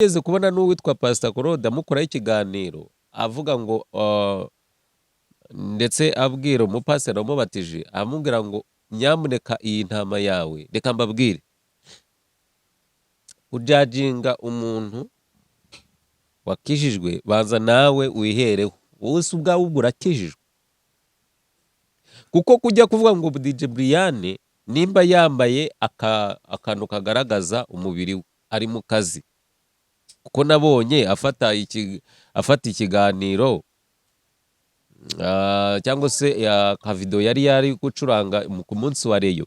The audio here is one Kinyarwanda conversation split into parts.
Yeze kubona n'uwitwa Pastor Claude amukoraho ikiganiro avuga ngo ndetse abwira umupasiteri wamubatije amubwira ngo nyamuneka iyi ntama yawe reka mbabwire ujajinga umuntu wakijijwe banza nawe wihereho wowe se ubwawe ubwo urakijijwe kuko kujya kuvuga ngo DJ Brian nimba yambaye akantu kagaragaza umubiri we ari mu kazi kuko nabonye afata ikiganiro cyangwa se ka video yari gucuranga ku munsi wa Reyo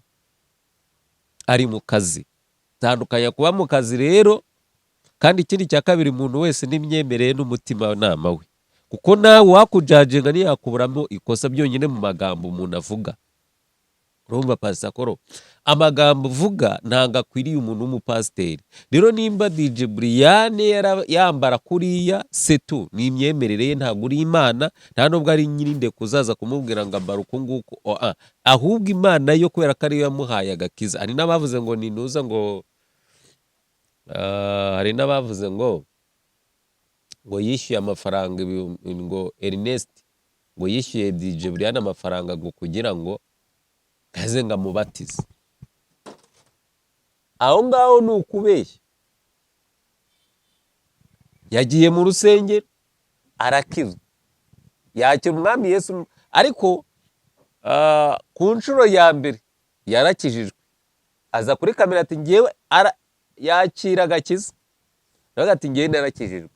ari mu kazi tandukanya kuba mu kazi rero kandi ikindi cya kabiri umuntu wese n'imyemerere n'umutima nama we kuko nawe wakujajenga niyakuburamo ikosa byonyine mu magambo umuntu avuga urumva Pastor Koro amagambo uvuga ntago akwiriye umuntu w'umupasiteri rero nimba DJ Brian yambara kuriya setu n'imyemerere ye ntago uri Imana nta nubwo ari nyirinde kuzaza kumubwira ngo ambara uko nguko ahubwo Imana yo kubera ko ari yamuhaye agakiza hari n'abavuze ngo ninuza ngo hari n'abavuze ngo yishyuye amafaranga ngo Ernest ngo yishyuye DJ Brian amafaranga ngo kugira ngo kaze ngamubatize aho ngaho nukubeshya yagiye mu rusengero arakizwa yakira umwami Yesu ariko ku nshuro ya mbere yarakijijwe aza kuri kamera ati ngewe yakira agakiza nawe ati ngewe narakijijwe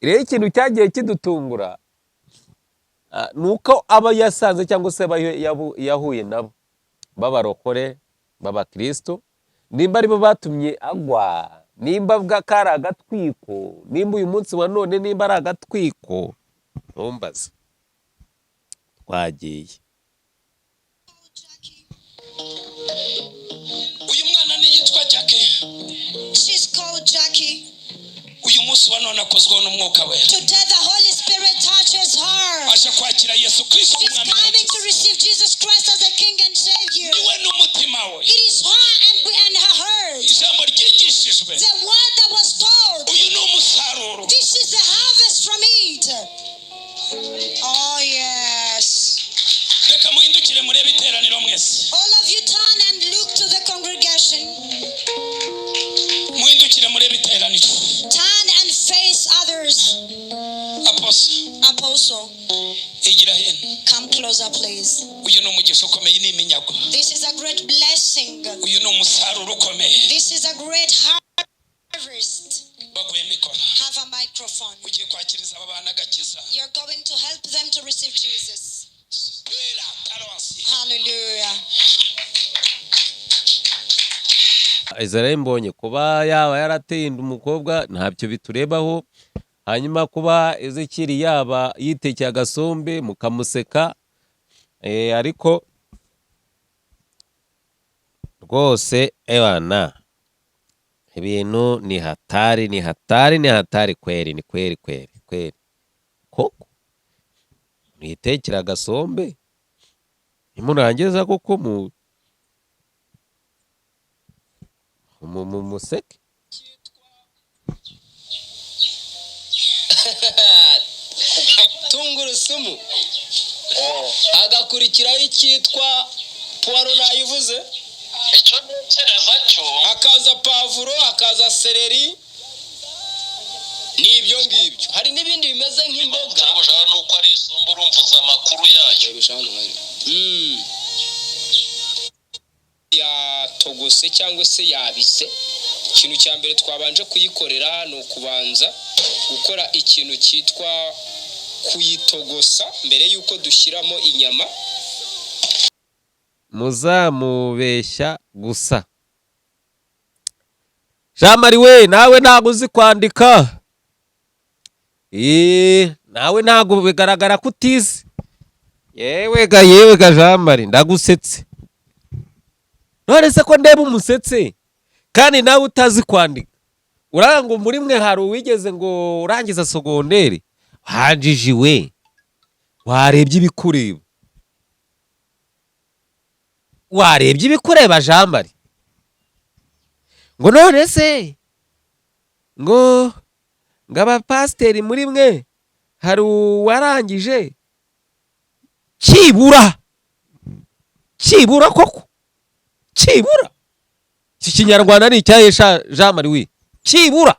rero ikintu cyagiye kidutungura nuko aba yasanze cyangwa se yahuye nabo babarokore b'abakristo nimba aribo batumye agwa nimba bwakari agatwiko nimba uyu munsi wa none nimba ari agatwiko ntumbaze twagiye uyu mwana ni yitwa Jackie. She's called Jackie. Uyu munsi wa none akozweho n'umwuka wera. Today the Holy Spirit touches her. Aje kwakira Yesu Kristo She's umwami coming to w'umukiza. receive Jesus Christ as a King and Savior. Niwe n'umutima we. It is her and her heart. Ijambo ryigishijwe. The word that was told. Uyu ni umusaruro. This is the harvest from it. Oh yes. Reka muhindukire murebe iteraniro mwese. All of you turn and look to the congregation. Muhindukire murebe iteraniro. Turn and face others. Apostle. Igira hino. Come closer please. Uyu ni umugisha ukomeye ni iminyago. This is a great blessing. Uyu ni umusaruro ukomeye. This is a great harvest. Baguye mikoro. Have a microphone. Ugiye kwakiriza aba bana agakiza. You're going to help them to receive Jesus. Spira taronsi. Hallelujah. Israel mbonye kuba yaba yarateye umukobwa ntabyo biturebaho hanyuma kuba Ezekiri yaba yitekeye agasombe mukamuseka ariko rwose ebana ibintu ni hatari kweri koko mwitekera agasombe nimurangiza koko museke Tungurusumu. Hagakurikiraho icyitwa puwaro nayivuze. Icyo ntekereza cyo Hakaza pavuro, hakaza seleri. N'ibyo ngibyo. Hari n'ibindi bimeze nk'imboga. cyangwa nuko ari isombe urumvuza amakuru yayo. Ya togose cyangwa se yabise. Ikintu cya mbere twabanje kuyikorera ni ukubanza gukora ikintu cyitwa kuyitogosa mbere yuko dushyiramo inyama. muzamubeshya gusa Jean Marie we nawe ntago uzi kwandika nawe ntago bigaragara ko utizi yewe ga Jean Marie ndagusetse none se ko ndeba umusetse kandi nawe utazi kwandika uranga muri mwe hari uwigeze ngo urangiza sogonderi hanjijiwe warebye ibikureba Jean Marie ngo none se ngo abapasiteri muri mwe hari uwarangije kibura koko kibura iki kinyarwanda ni icyahe Jean Marie kibura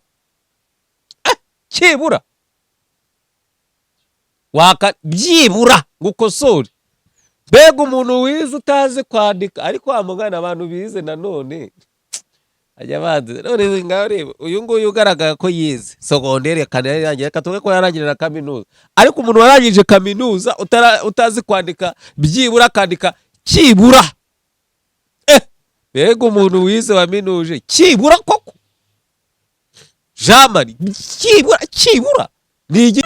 kibura waka byibura gukosora mbega umuntu wize utazi kwandika ariko amugana abantu bize nanone ajya bazi none ngaho reba uyu nguyu ugaragara ko yize sogondere kandi yarangiye katoke ko yarangije na kaminuza ariko umuntu warangije kaminuza utazi kwandika byibura kandika kibura mbega umuntu wize waminuje kibura koko Jean Marie kibura ni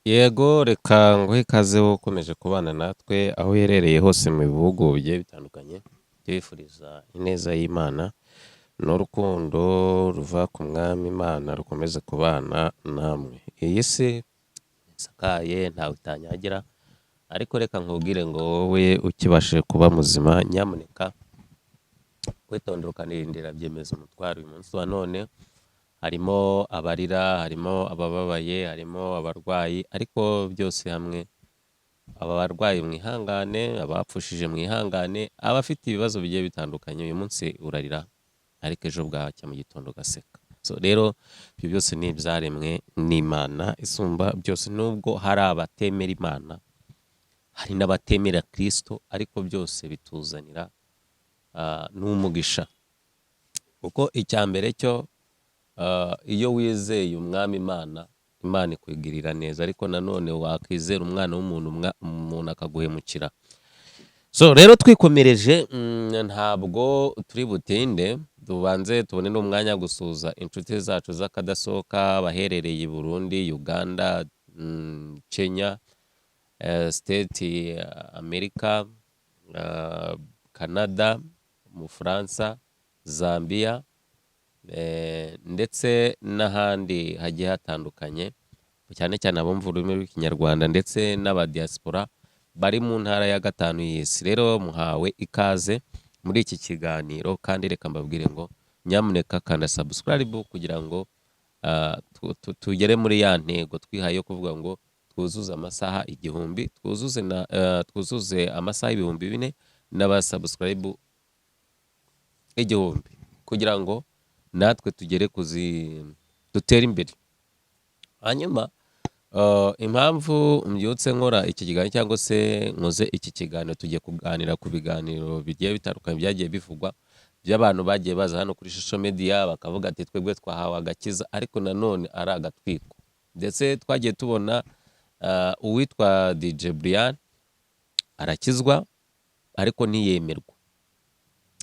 yego reka nguhe ikaze ukomeje kubana natwe aho uherereye hose mu bihugu bigiye bitandukanye twifuriza ineza y'Imana n'urukundo ruva ku mwami Imana rukomeze kubana namwe. Iyi si isakaye ntawe utanyagira ariko reka nkubwire ngo wowe ukibashije kuba muzima nyamuneka witondera ukanirindira byemeza umutwaro uyu munsi wa none. Harimo abarira, harimo abababaye, harimo abarwayi, ariko byose hamwe aba barwayi mwihangane, abapfushije mwihangane, abafite ibibazo bigiye bitandukanye uyu munsi urarira ariko ejo bwacya mu gitondo gaseka. So rero ibyo byose ni ibyaremwe n'Imana isumba byose, nubwo hari abatemera Imana hari n'abatemera Kristo, ariko byose bituzanira n'umugisha, kuko icya mbere cyo iyo wizeye umwami Imana ikwigirira neza, ariko nanone wakwizera umwana w'umuntu umuntu akaguhemukira. So rero twikomereje ntabwo turi butinde, tubanze tubone n'umwanya gusuza inshuti zacu z'akadasohoka baherereye i Burundi, Uganda, Kenya, State America, Canada, mu Faransa, Zambia ndetse n'ahandi hagiye hatandukanye, cyane cyane abumva ururimi rw'ikinyarwanda ndetse n'abadiaspora bari mu ntara ya 5 y'isi. Rero muhawe ikaze muri iki kiganiro, kandi reka mbabwire ngo nyamuneka kanda subscribe kugira ngo tugere muri ya ntego twihaye yo kuvuga ngo twuzuze amasaha 1000, twuzuze amasaha 4000 n'abasubscribe 1000 kugira ngo natwe tugere dutera imbere. Hanyuma impamvu mbyutse nkora iki kiganiro cyangwa se nkoze iki kiganiro, tugiye kuganira ku biganiro bigiye bitandukanye byagiye bivugwa by'abantu bagiye baza hano kuri social media bakavuga ati twebwe twahawe agakiza, ariko nanone ari agatwiko. Ndetse twagiye tubona uwitwa DJ Brian arakizwa ariko ntiyemerwa.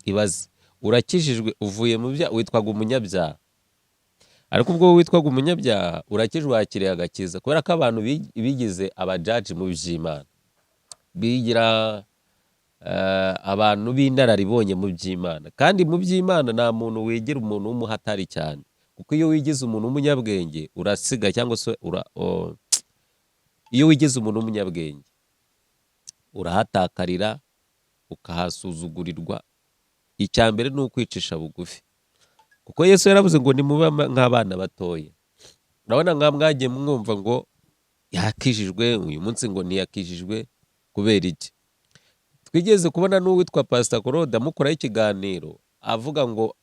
Ibaze, urakijijwe uvuye mu byaha witwaga umunyabyaha, ariko ubwo witwaga umunyabyaha urakijwe wakiriye agakiza, kubera ko abantu bigize abajaji mu by'Imana, bigira abantu b'inararibonye mu by'Imana. Kandi mu by'Imana nta muntu wigira umuntu w'umuhatari cyane, kuko iyo wigize umuntu w'umunyabwenge urasiga, cyangwa se iyo wigize umuntu w'umunyabwenge urahatakarira ukahasuzugurirwa. Icya mbere ni ukwicisha bugufi, kuko Yesu yaravuze ngo nimube nk'abana batoya. Urabona nka mwagiye mwumva ngo yakijijwe, uyu munsi ngo ntiyakijijwe kubera iki? Twigeze kubona n'uwitwa Pastor Claude amukoraho ikiganiro avuga ngo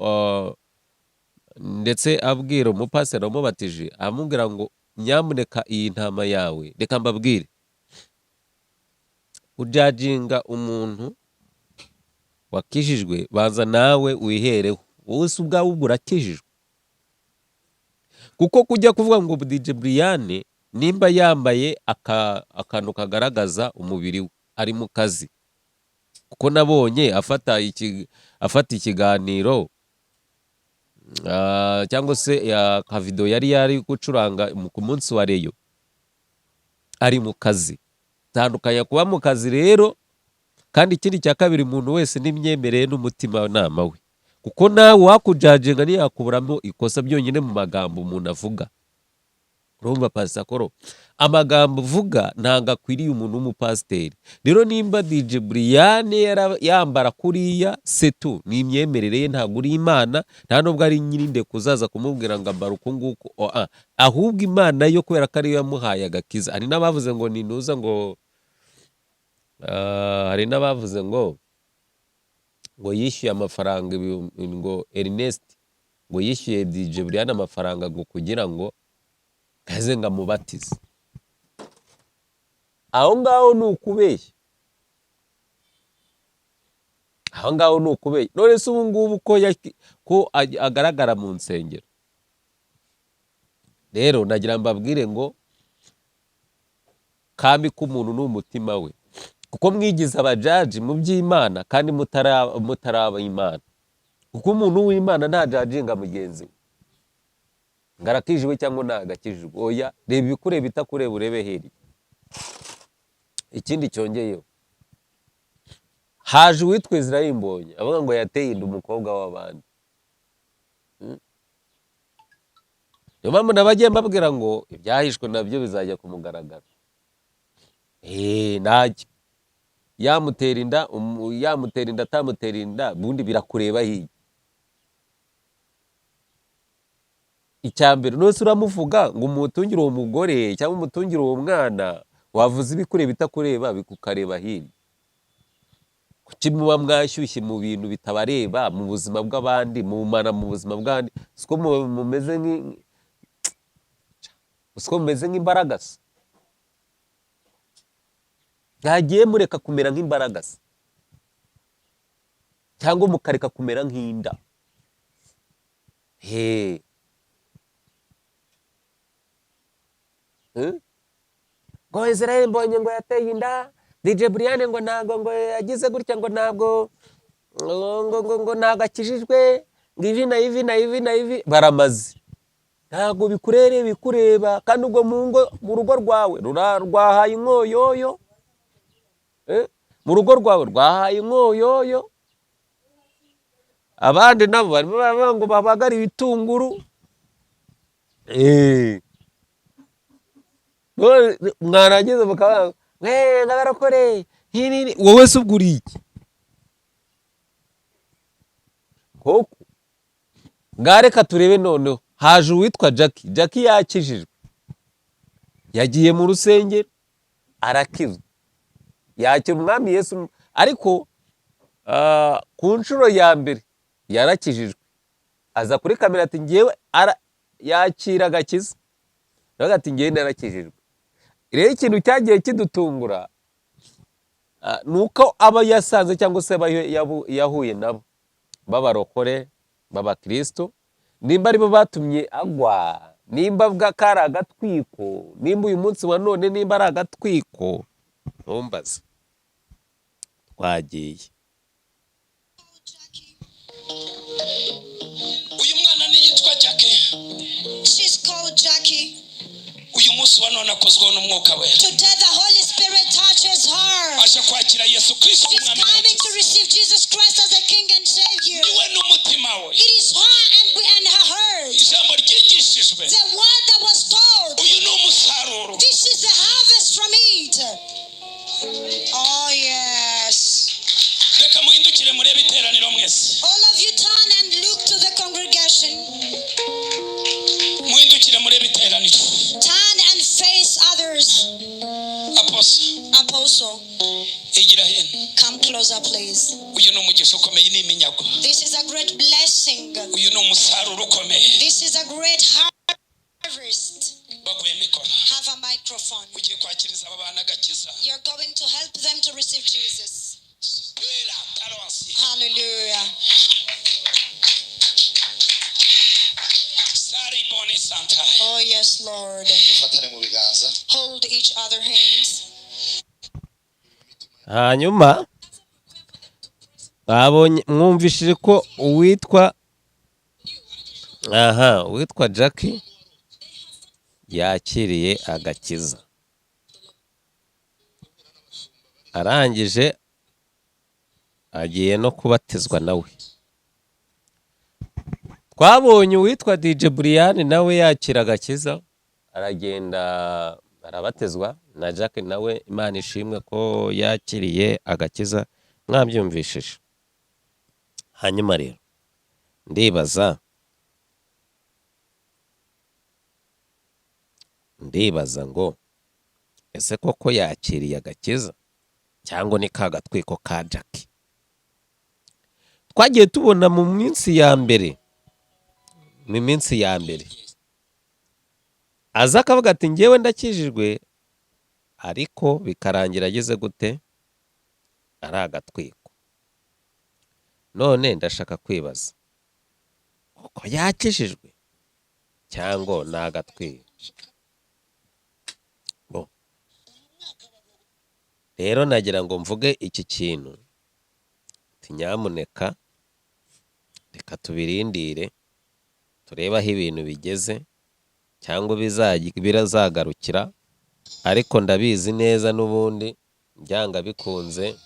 ndetse abwira umupasiteri wamubatije, amubwira ngo nyamuneka iyi ntama yawe, reka mbabwire, ujajinga umuntu wakijijwe banza nawe wihereho, wowe se ubwawe ubwo urakijijwe. Kuko kujya kuvuga ngo DJ Brian nimba yambaye akantu kagaragaza umubiri we ari mu kazi, kuko nabonye afata ikiganiro cyangwa se akavido yari gucuranga ku munsi wa Reyo ari mu kazi. Tandukanya kuba mu kazi rero, kandi ikindi cya kabiri umuntu wese n'imyemerere n'umutima nama we, kuko nawe wakujajenga ntiyakuburamo ikosa byonyine mu magambo umuntu avuga. urumva pasakoro amagambo uvuga ntabwo akwiriye umuntu w'umupasiteri. Rero nimba DJ Brian yambara kuriya setu ni imyemerere ye, ntabwo uri Imana, nta nubwo ari nyirinde kuzaza kumubwira ngo ambara uku nguku, ahubwo Imana yo kubera ko ariyo yamuhaye agakiza. Hari n'abavuze ngo ninuza ngo hari n'abavuze ngo yishyuye amafaranga ngo Ernest ngo yishyuye DJ Brian amafaranga ngo kugira ngo kaze ngo amubatize. Aho ngaho ni ukubeshya, aho ngaho ni ukubeshya. None se ubu ngubu ko agaragara mu nsengero, rero nagira mbabwire ngo kambi k'umuntu n'umutima we, kuko mwigize abajaji mu by'Imana kandi mutaraba Imana. Kuko umuntu w'Imana nta jajinga mugenzi we ngarakijwe cyangwa ntagakijwe. Oya, reba ibikureba itakureba urebe heri. Ikindi cyongeyeho, haje uwitwa Israel Mbonyi avuga ngo yateye inda umukobwa w'abandi. Niyo mpamvu nabagiye mbabwira ngo ibyahishwe nabyo bizajya ku mugaragaro. Najya yamutera inda atamutera inda bundi birakureba hirya. Icyambere nose uramuvuga ngo umutungire uwo mugore cyangwa umutungire uwo mwana, wavuze ibikureba itakureba bikukareba hirya. Kuki muba mwashyushye mu bintu bitabareba, mu buzima bw'abandi, mumana mu buzima bw'abandi? Siko mumeze nk'imbaragasa. Yagiye mureka kumera nk'imbaragasa cyangwa mukareka kumera nk'inda. Ngo Israel Mbonyi ngo yateye inda, DJ Brian ngo ntago ngo yagize gutya, ngo ntabwo ngo ntago akijijwe, ngo ivi na ivi na ivi na ivi. Baramaze, ntago bikureba kandi ubwo mu rugo rwawe rwahaye inkoyoyo, mu rugo rwawe rwahaye inkoyoyo. Abandi nabo barimo bavuga ngo babagara ibitunguru. Mwarangiza mukavuga ngabarakore nini, wowe se ubwo uri iki koko? Ngareka turebe noneho, haje uwitwa Jackie yakijijwe, yagiye mu rusengero arakizwa, yakira umwami Yesu, ariko ku nshuro ya mbere yarakijijwe, aza kuri kamera ati ngewe yakira agakiza, nawe ati ngewe narakijijwe. Rero ikintu cyagiye kidutungura nuko aba yasanze cyangwa se yahuye nabo b'abarokore b'abakristo, nimba aribo batumye agwa, nimba bw'akari agatwiko, nimba uyu munsi wa none nimba ari agatwiko, ntumbaze. Twagiye. uyu mwana ni yitwa Jackie. She's called Jackie. Uyu munsi wa none akozweho n'umwuka wera. Today the Holy Spirit touches her. Aje kwakira Yesu Kristo She's umwami coming to wacu. receive Jesus Christ as a King and Savior. Niwe n'umutima we. It is her and her heart. Ijambo ryigishijwe. The word that was told. Uyu ni umusaruro. This is the harvest from it. Oh yes. Reka muhindukire murebe iteraniro mwese. All of you turn and look to the congregation. Muhindukire murebe iteraniro. Turn and face others. Apostle, Igira hino. come closer please. Uyu ni umugisha ukomeye, ni iminyago. This is a great blessing. Uyu ni umusaruro ukomeye. This is a great harvest. Baguye mikoro. Have a microphone. Ugiye kwakiriza aba bana agakiza. You're going to help them to receive Jesus. Spira taronsi. Hallelujah. Sari boni santai. Oh yes, Lord. Fatane mu biganza. Hold each other hands. Hanyuma mwumvishije ko uwitwa Jackie yakiriye agakiza, arangije agiye no kubatizwa nawe. Twabonye uwitwa DJ Brian nawe yakira agakiza, aragenda arabatezwa na Jack nawe Imana ishimwe ko yakiriye agakiza mwabyumvishije. Hanyuma rero ndibaza ngo ese koko yakiriye agakiza cyangwa ni ka gatwiko ka Jack? Twagiye tubona mu minsi ya mbere aza akavuga ati ngewe ndakijijwe, ariko bikarangira ageze gute? Ari agatwiko. None ndashaka kwibaza uko yakijijwe cyangwa ni agatwiko? Rero nagira ngo mvuge iki kintu, nyamuneka reka tubirindire turebe aho ibintu bigeze cyangwa birazagarukira, ariko ndabizi neza n'ubundi byanga bikunze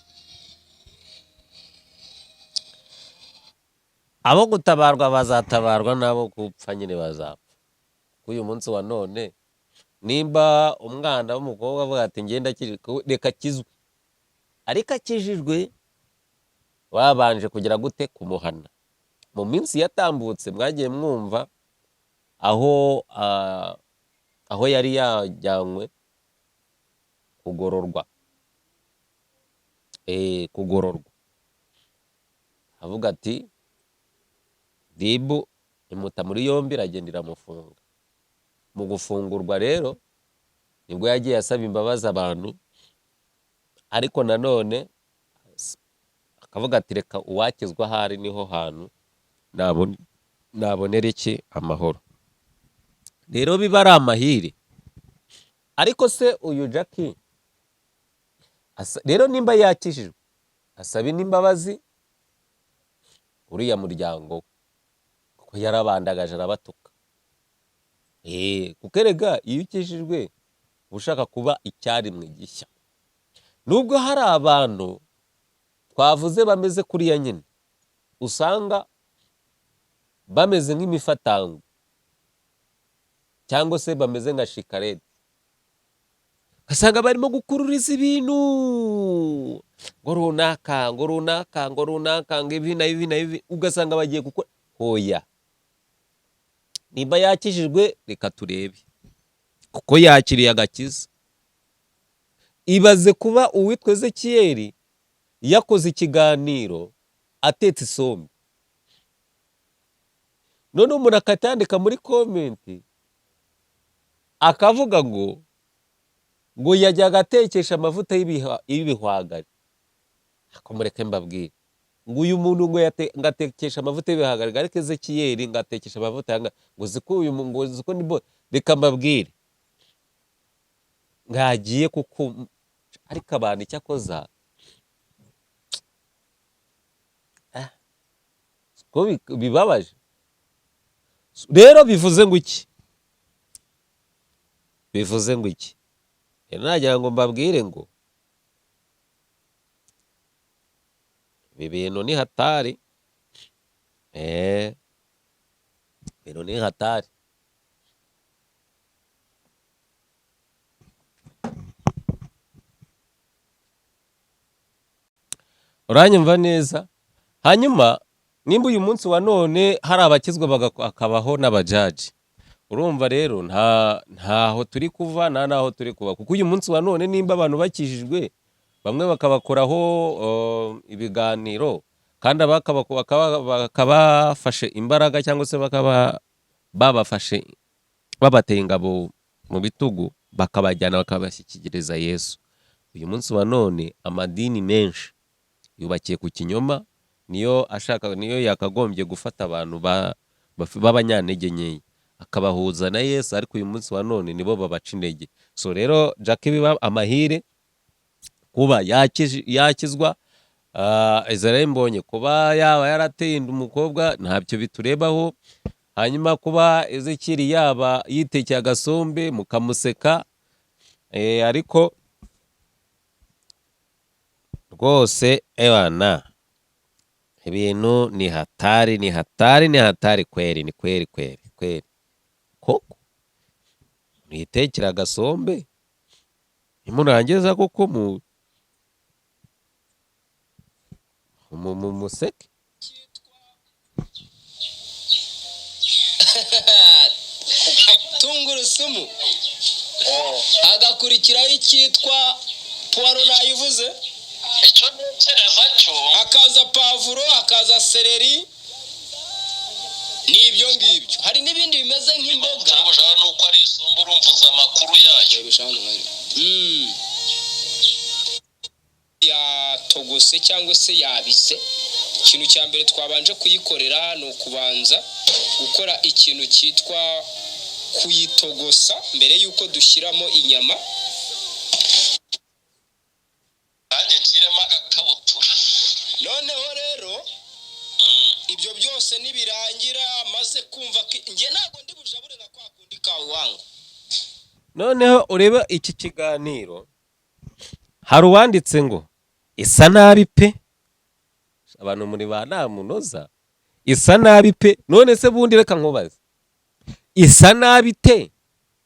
abo gutabarwa bazatabarwa, n'abo gupfa nyine bazapfa. Uyu munsi wa none nimba umwana w'umukobwa avuga ati ngenda reka kizwe, ariko akijijwe babanje kugira gute? Kumuhana. Mu minsi yatambutse mwagiye mwumva aho yari yajyanywe kugororwa, avuga ati ribu imuta muri yombi iragenda iramufunga. Mu gufungurwa rero nibwo yagiye asaba imbabazi abantu, ariko nanone akavuga ati reka uwakizwa ahari niho hantu nabonera iki? Amahoro. Rero biba ari amahire. Ariko se uyu Jack rero nimba yakijijwe asaba n'imbabazi uriya muryango, kuko yarabandagaje arabatuka. Kuko erega iyo ukijijwe ushaka kuba icyaremwe gishya. Nubwo hari abantu twavuze bameze kuriya nyine, usanga bameze nk'imifatango cyangwa se bameze nka shikarete, ugasanga barimo gukururiza ibintu ngo runaka ngo ibi na ibi, ugasanga bagiye gukora. Hoya, nimba yakijijwe reka turebe, kuko yakiriye agakiza. Ibaze kuba uwitwa Ezekiyeli yakoze ikiganiro atetse isombe, none umuntu akatandika muri komenti akavuga ngo yajyaga atekesha amavuta y'ibihwagari. Akomureke mbabwire ngo uyu muntu ngo ngatekesha amavuta y'ibihwagari, ariko Ezekiyeli ngatekesha amavuta ngo ziko uyu ngo ziko nibo. Reka mbabwire ngagiye kuko ariko abantu icyakoza ko bibabaje. Rero bivuze ngo iki? Nagira ngo mbabwire ngo ibi bintu ni hatari. Bintu ni hatari. Uranyumva neza? Hanyuma nimba uyu munsi wa none hari abakizwa bakabaho n'abajaji, urumva rero ntaho turi kuva naho turi kuba. Kuko uyu munsi wa none nimba abantu bakijijwe, bamwe bakabakoraho ibiganiro, kandi bakabafashe imbaraga cyangwa se bakaba babafashe babateye ingabo mu bitugu, bakabajyana bakabashyikiriza Yesu. Uyu munsi wa none amadini menshi yubakiye ku kinyoma, niyo yakagombye gufata abantu b'abanyantege nkeya akabahuza na Yesu, ariko uyu munsi wa none nibo babaca intege. So rero Jack biba amahire kuba yakizwa. Israel Mbonyi kuba yaba yarateye inda umukobwa ntabyo biturebaho. Hanyuma kuba Ezekiyeli yaba yitekeye agasombe mukamuseka, ariko rwose ebana ibintu ni hatari kweri, ni kweri koko. mwitekera agasombe nimurangiza koko museke. tungurusumu hagakurikiraho icyitwa puwaro, nayivuze icyo ntekereza cyo hakaza pavuro, hakaza seleri, n'ibyo ngibyo. Hari n'ibindi bimeze nk'imboga cyangwa nuko ari isombe urumvuza amakuru yayo. Yatogose cyangwa se yabise, ikintu cya mbere twabanje kuyikorera ni ukubanza gukora ikintu cyitwa kuyitogosa mbere y'uko dushyiramo inyama. nanjye nshyiremo agakabutura. Noneho rero ibyo byose nibirangira maze kumva njye ntabwo ndi bujabure nka kwa kundi kawe wangu. Noneho ureba iki kiganiro, hari uwanditse ngo isa nabi pe, abantu muri ba namunoza, isa nabi pe. None se bundi reka nkubaze, isa nabi te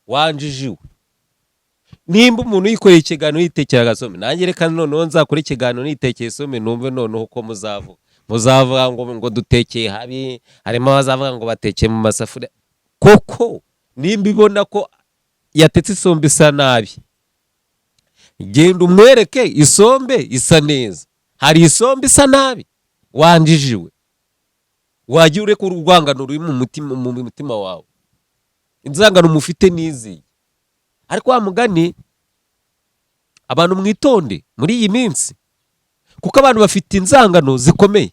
wanjijiwe? Nimba umuntu yikoreye ikiganiro yitekera agasome, nanjye reka noneho nzakora ikiganiro nitekeye isome, numve noneho uko muzavuga ngo dutekeye habi. Harimo abazavuga ngo batekeye mu masafuriya. Koko nimba ibona ko yatetse isombe isa nabi, genda umwereke isombe isa neza. Hari isombe isa nabi wanjijiwe? Wagiye ureka urwangano ruri mu mutima wawe, inzangano mufite nizi. Ariko wa mugani, abantu mwitonde muri iyi minsi, kuko abantu bafite inzangano zikomeye.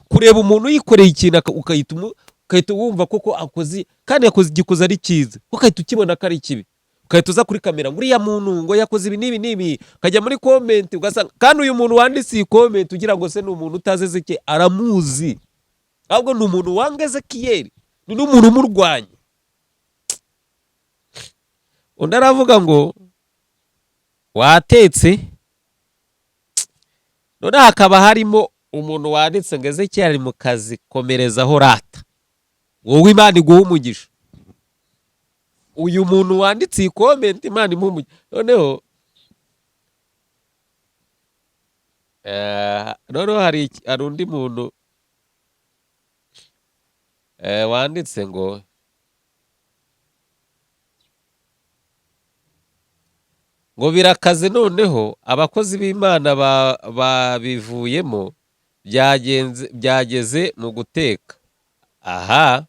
Kureba umuntu yikoreye ikintu ukahita wumva koko akoze, kandi yakoze igikoze ari cyiza, ukahita ukibona ko ari kibi, ukahita uza kuri kamera ngo uriya muntu ngo yakoze ibi n'ibi n'ibi, ukajya muri comment ugasanga kandi uyu muntu wanditse iyi comment ugira ngo se ni umuntu utazi Ezekiyeli, aramuzi, ahubwo ni umuntu wanga Ezekiyeli, ni n'umuntu umurwanya. Undi aravuga ngo watetse. None hakaba harimo umuntu wanditse ngo Ezekiyeli ari mu kazi, komerezaho rata, wowe Imana iguha umugisha. Uyu muntu wanditse iyi comment Imana imuha umugisha. Noneho hari undi muntu wanditse ngo birakaze, noneho abakozi b'Imana babivuyemo, byageze mu guteka. Aha,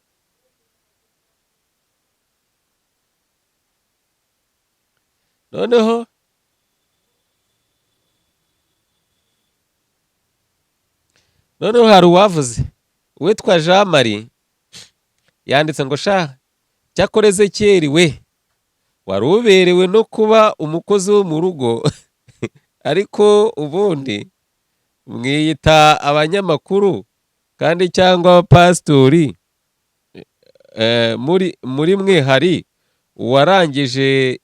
noneho hari uwavuze witwa Jean Marie, yanditse ngo sha cyakora Ezekiyeli we wari uberewe no kuba umukozi wo mu rugo ariko ubundi mwiyita abanyamakuru kandi cyangwa abapasitori, muri mwe hari uwarangije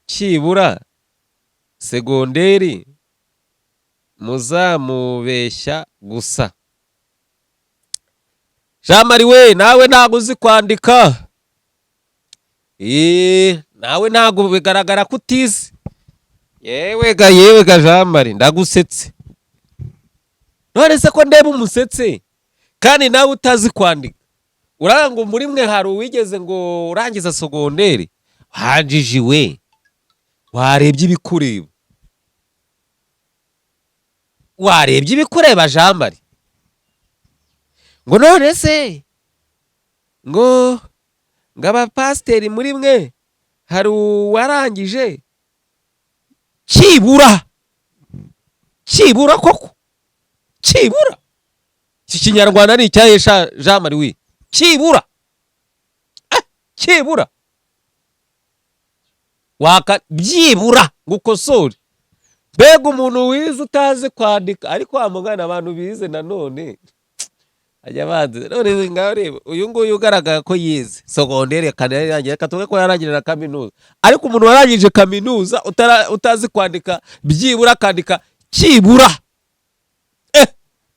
cyibura segonderi, muzamubeshya gusa. Jean Marie we, nawe ntabwo uzi kwandika, nawe ntabwo bigaragara ko utizi. yewe ga Jean Marie, ndagusetse. None se ko ndeba umusetse kandi nawe utazi kwandika? Uranga ngo muri mwe hari uwigeze ngo urangiza segonderi? Hanjijiwe, warebye ibikureba, Jean Marie. Ngo none se ngo abapasiteri muri mwe hari uwarangije cyibura koko, cyibura. Iki kinyarwanda ni icyahesha Jean Marie we, cyibura byibura gukosora. Mbega umuntu wize utazi kwandika. Ariko amugana abantu bize nanone ajya banze. None ngaho reba uyu nguyu ugaragara ko yize segonderi kandi yarangiye, katuwe ko yarangije na kaminuza. Ariko umuntu warangije kaminuza utazi kwandika byibura kandika cyibura.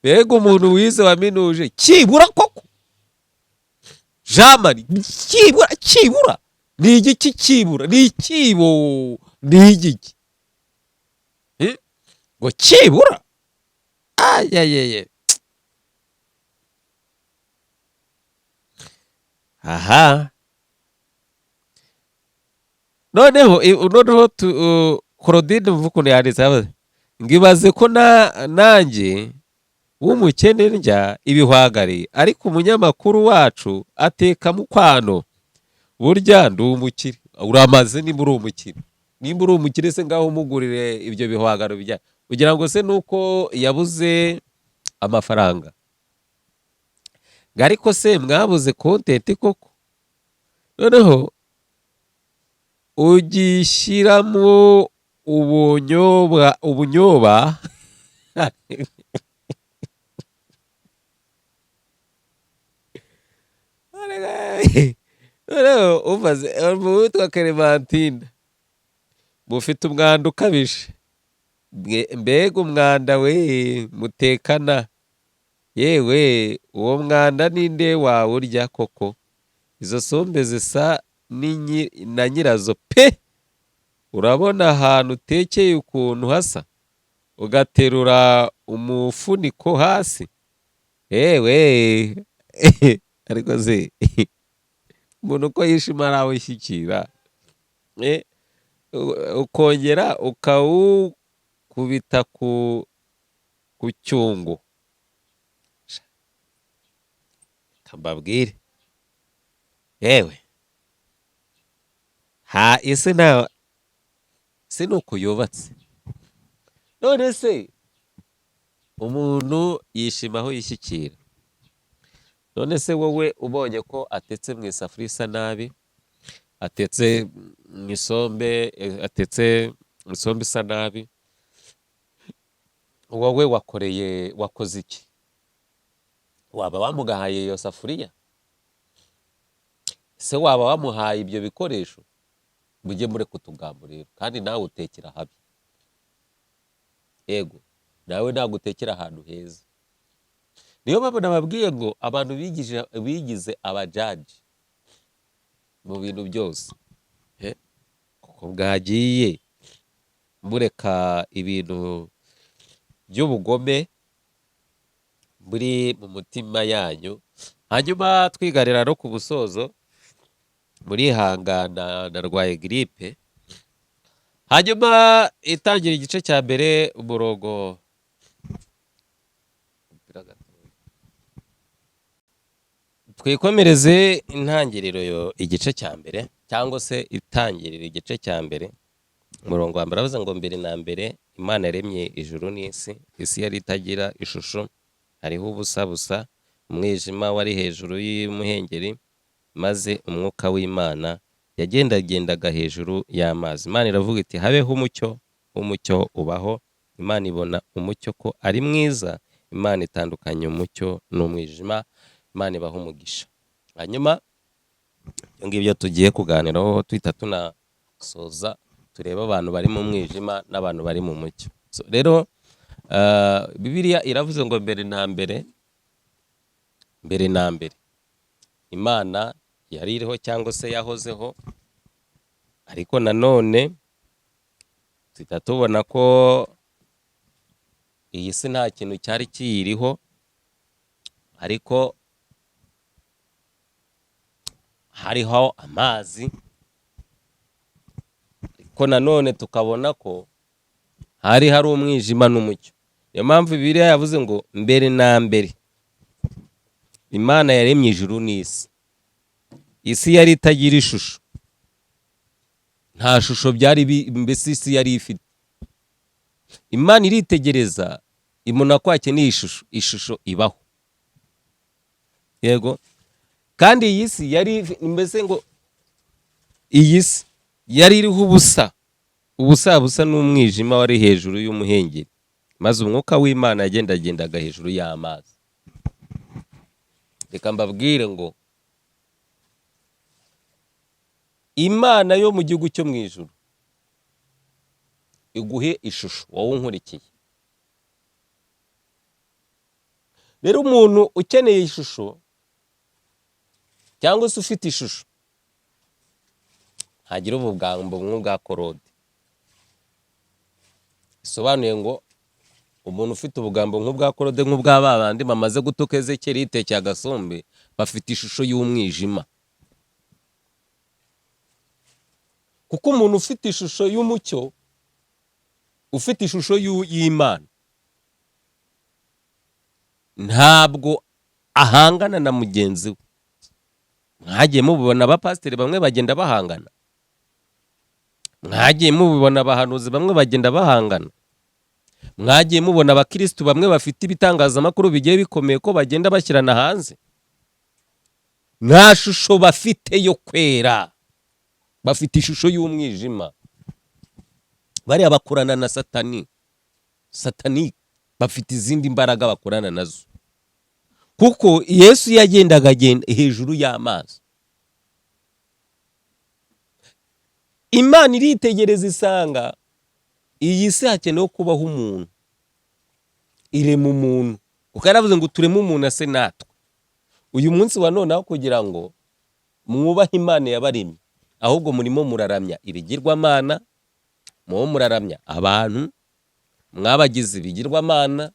Mbega umuntu wize waminuje cyibura koko. jamari kibura ni igiki kibura ni ikibo ni igiki ngo kibura ayayeye aha noneho Claudine mvukuntu yanditse ngibaze ko nanjye w'umukene ndya ibihwagari ariko umunyamakuru wacu ateka mu kwano burya ndi umukire uramaze nimba uri umukire se ngaho umugurire ibyo bihwagaro bijya kugira ngo se nuko yabuze amafaranga ariko se mwabuze content koko noneho ugishyiramo ubunyoba noneho umaze witwa Clementine mufite umwanda ukabije mbega umwanda we mutekana yewe uwo mwanda ninde wawurya koko izo sombe zisa na nyirazo pe urabona ahantu utekeye ukuntu hasa ugaterura umufuniko hasi yewe ariko se umuntu uko yishima arawushyikira ukongera ukawukubita ku cyungu kambabwire yewe ese nawe se nuko yubatse none se umuntu yishima aho yishyikira none se wowe ubonye ko atetse mu isafuriya isa nabi atetse mu isombe isa nabi wowe wakoze iki waba wamugahaye iyo safuriya se waba wamuhaye ibyo bikoresho mujye mure kutugambo rero kandi nawe utekera habi yego nawe ntabwo utekera ahantu heza niyo mpamvu nababwiye ngo abantu bigize abajaji mu bintu byose kuko bwagiye mureka ibintu by'ubugome buri mu mutima yanyu hanyuma twigarira no ku busozo murihangana narwaye gripe hanyuma itangira igice cya mbere umurongo twikomereze intangiriro igice cya mbere cyangwa se itangiriro igice cya mbere umurongo wa mbere avuze ngo mbere na mbere Imana yaremye ijuru n'isi isi yari itagira ishusho hariho ubusa umwijima wari hejuru y'umuhengeri maze umwuka w'Imana yagendagendaga hejuru y'amazi Imana iravuga iti habeho umucyo ubaho Imana ibona umucyo ko ari mwiza Imana itandukanya umucyo n'umwijima Imana ibaha umugisha hanyuma ibyo ngibyo tugiye kuganiraho twita tunasoza tureba abantu bari mu mwijima n'abantu bari mu mucyo rero Bibiliya iravuze ngo mbere na mbere Imana yari iriho cyangwa se yahozeho ariko nanone tuhita tubona ko iyi si nta kintu cyari kiyiriho ariko hariho amazi ariko nanone tukabona ko hari umwijima n'umucyo niyo mpamvu Bibiliya yavuze ngo mbere na mbere Imana yaremye ijuru n'isi isi yari itagira ishusho nta shusho byari mbese isi yari ifite Imana iritegereza imuna ko hakeneye ishusho ibaho yego kandi iyi si yari mbese ngo iyi si yari iriho ubusa n'umwijima wari hejuru y'umuhengeri maze umwuka w'Imana yagendagendaga hejuru y'amazi reka mbabwire ngo Imana yo mu gihugu cyo mu ijuru iguhe ishusho wowe unkurikiye rero umuntu ukeneye ishusho cyangwa se ufite ishusho ntagira ubugambo nk'ubwa korode. Bisobanuye ngo umuntu ufite ubugambo nk'ubwa korode nk'ubwa babandi bamaze gutuka Ezekiyeli yitekeye agasombe bafite ishusho y'umwijima. Kuko umuntu ufite ishusho y'umucyo, ufite ishusho y'Imana, ntabwo ahangana na mugenzi we. Mwagiye mubibona abapasiteri bamwe bagenda bahangana, mwagiye mubibona abahanuzi bamwe bagenda bahangana, mwagiye mubona abakristo bamwe bafite ibitangazamakuru bigiye bikomeye ko bagenda bashyirana hanze. Nta shusho bafite yo kwera, bafite ishusho y'umwijima. Bariya bakorana na satani bafite izindi mbaraga bakorana nazo. Kuko Yesu yagendaga hejuru y'amazi. Imana iritegereza isanga iyi si hakenewe kubaho umuntu, irema umuntu. Kuko yaravuze ngo tureme umuntu ase natwe. Uyu munsi wa none aho kugira ngo mwubahe Imana yabaremye, ahubwo murimo muraramya ibigirwamana, muraramya abantu, mwabagize ibigirwamana,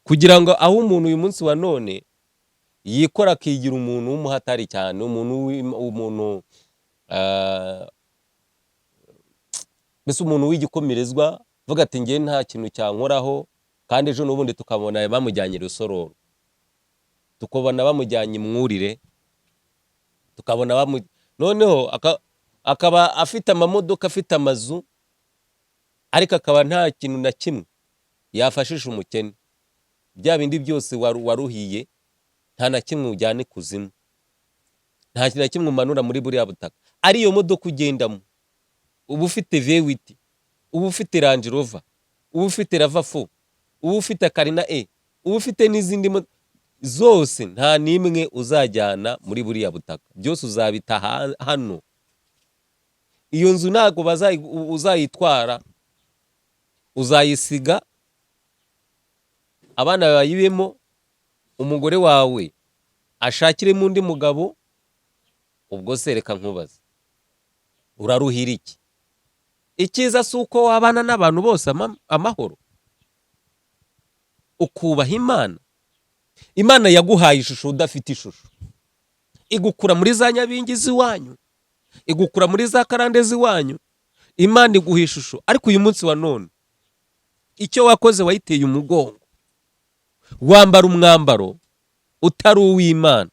kugira ngo aho umuntu uyu munsi wa none yikora akigira umuntu w'umuhatari cyane, umuntu mbese umuntu w'igikomerezwa, vuga ati ngiye nta kintu cyankoraho, kandi ejo n'ubundi tukabona bamujyanye Rusororo, tukabona bamujyanye Mwurire, tukabona noneho akaba afite amamodoka, afite amazu, ariko akaba nta kintu na kimwe yafashisha umukene. Bya bindi byose waruhiye nta na kimwe ujyane kuzimu, nta kintu na kimwe umanura muri buriya butaka. Ari iyo modoka ugendamo, uba ufite V8, uba ufite Range Rover, uba ufite Rava4, uba ufite Karina E, uba ufite n'izindi zose, nta nimwe uzajyana muri buriya butaka, byose uzabita hano. Iyo nzu ntago uzayitwara, uzayisiga, abana bayibemo, umugore wawe ashakiremo undi mugabo. Ubwo se reka nkubaza, uraruhira iki? Icyiza si uko wabana n'abantu bose amahoro, ukubaha Imana. Imana yaguhaye ishusho udafite ishusho, igukura muri za nyabingi z'iwanyu, igukura muri za karande z'iwanyu. Imana iguha ishusho, ariko uyu munsi wa none icyo wakoze wayiteye umugongo, wambara umwambaro utari uw'Imana.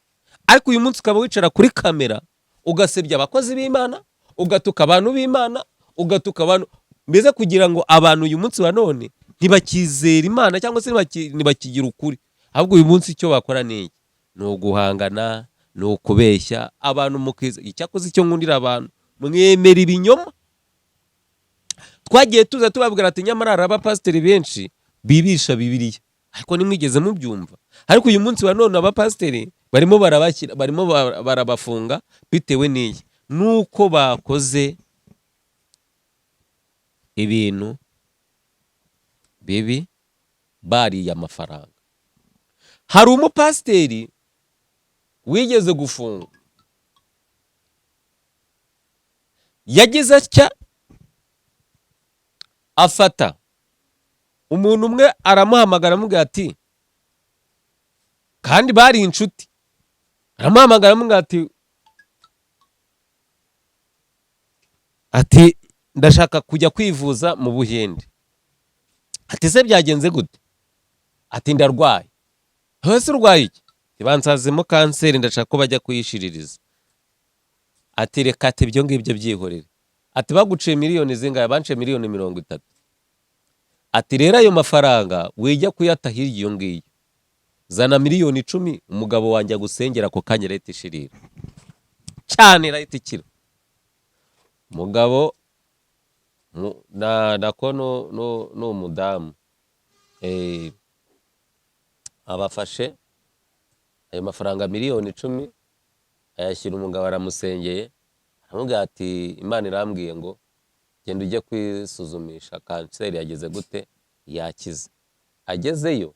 Ariko uyu munsi ukaba wicara kuri kamera ugasebya abakozi b'Imana, ugatuka abantu b'Imana, ugatuka abantu, mbese kugira ngo abantu uyu munsi wa none ntibakizera Imana cyangwa se ntibakigira ukuri. Ahubwo uyu munsi icyo bakora ni uguhangana, ni ukubeshya abantu mukiza. Icyakoze icyo nkundira abantu, mwemera ibinyoma. Twagiye tuza tubabwira ati nyamara hari abapasiteri benshi bibisha Bibiliya, ariko nimwigeze mubyumva. Ariko uyu munsi wa none abapasiteri barimo barabafunga bitewe n'iyi, nuko bakoze ibintu bibi, bariye amafaranga. Hari umupasiteri wigeze gufunga, yagize atya, afata umuntu umwe aramuhamagara amubwira ati, kandi bari inshuti, aramuhamagara amubwira ati ndashaka kujya kwivuza mu Buhinde. Ati se byagenze gute? Ati ndarwaye. Hose urwaye iki? Bansazemo kanseri, ndashaka ko bajya kuyishiririza. Ati reka ati ibyo ngibyo byihorere. Ati baguciye miliyoni zingahe? Bance miliyoni 30. Ati rero ayo mafaranga wijya kuyata hirya iyo ngiyo, zana miliyoni 10, umugabo wanjye agusengera ko kanya leta ishirira cyane, leta ikira. Mugabo nako no mudamu abafashe ayo mafaranga miliyoni 10, ayashyira umugabo, aramusengeye, aramubwira ati Imana irambwiye ngo genda ujye kwisuzumisha kanseri yageze gute, yakize. Agezeyo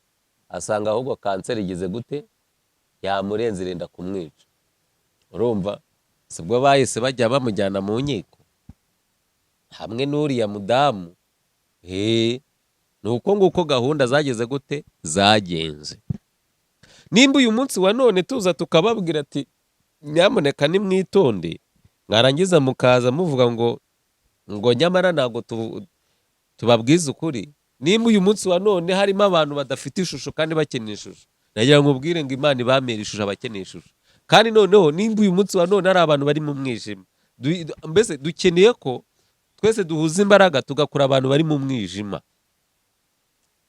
asanga ahubwo kanseri igeze gute, yamurenze irenda kumwica. urumva sibwo bahise bajya bamujyana mu nkiko hamwe n'uriya mudamu. Ni uko nguko gahunda zageze gute zagenze. Nimba uyu munsi wa none tuza tukababwira ati nyamuneka nimwitonde, mwarangiza mukaza muvuga ngo nyamara ntabwo tubabwiza ukuri. Nimba uyu munsi wa none harimo abantu badafite ishusho kandi bakeneye ishusho, nagira ngo ubwire ngo Imana ibamere ishusho abakeneye ishusho. Kandi noneho nimba uyu munsi wa none hari abantu bari mu mwijima, mbese dukeneye ko twese duhuza imbaraga tugakura abantu bari mu mwijima.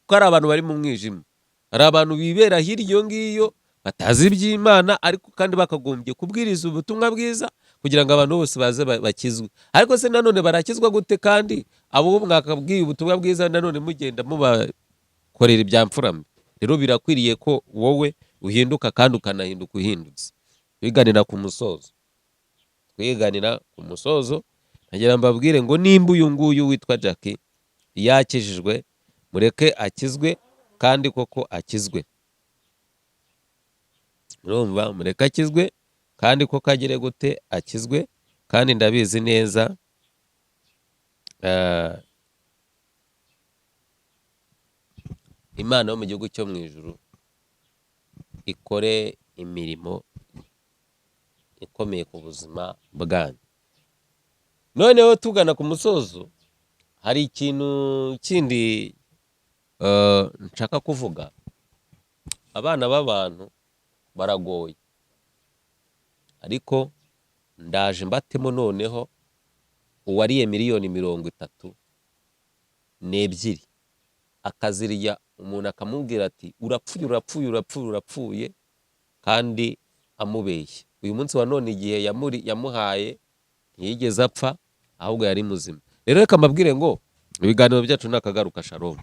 Ko hari abantu bari mu mwijima, hari abantu bibera hirya iyo ngiyo batazi iby'Imana, ariko kandi bakagombye kubwiriza ubutumwa bwiza kugira ngo abantu bose baze bakizwe. Ariko se nanone barakizwa gute kandi abo mwakabwiye ubutumwa bwiza nanone mugenda mubakorera ibyamfurambi? Rero birakwiriye ko wowe uhinduka kandi ukanahinduka uhindutse. Twiganira ku musozo, nagira mbabwire ngo nimba uyu nguyu witwa Jackie yakijijwe, mureke akizwe kandi koko akizwe. Urumva, mureke akizwe kandi koko agire gute akizwe. Kandi ndabizi neza Imana yo mu gihugu cyo mu ijuru ikore imirimo ikomeye ku buzima bwanyu. Noneho tugana ku musozo, hari ikintu kindi nshaka kuvuga. Abana b'abantu baragoye, ariko ndaje mbatemo noneho uwariye miliyoni 32 akaziriya umuntu akamubwira ati urapfuye kandi amubeshye. Uyu munsi wa none igihe yamuhaye ntiyigeze apfa, ahubwo yari muzima. Rero reka mbabwire ngo ibiganiro byacu nakagaruka. Shalom.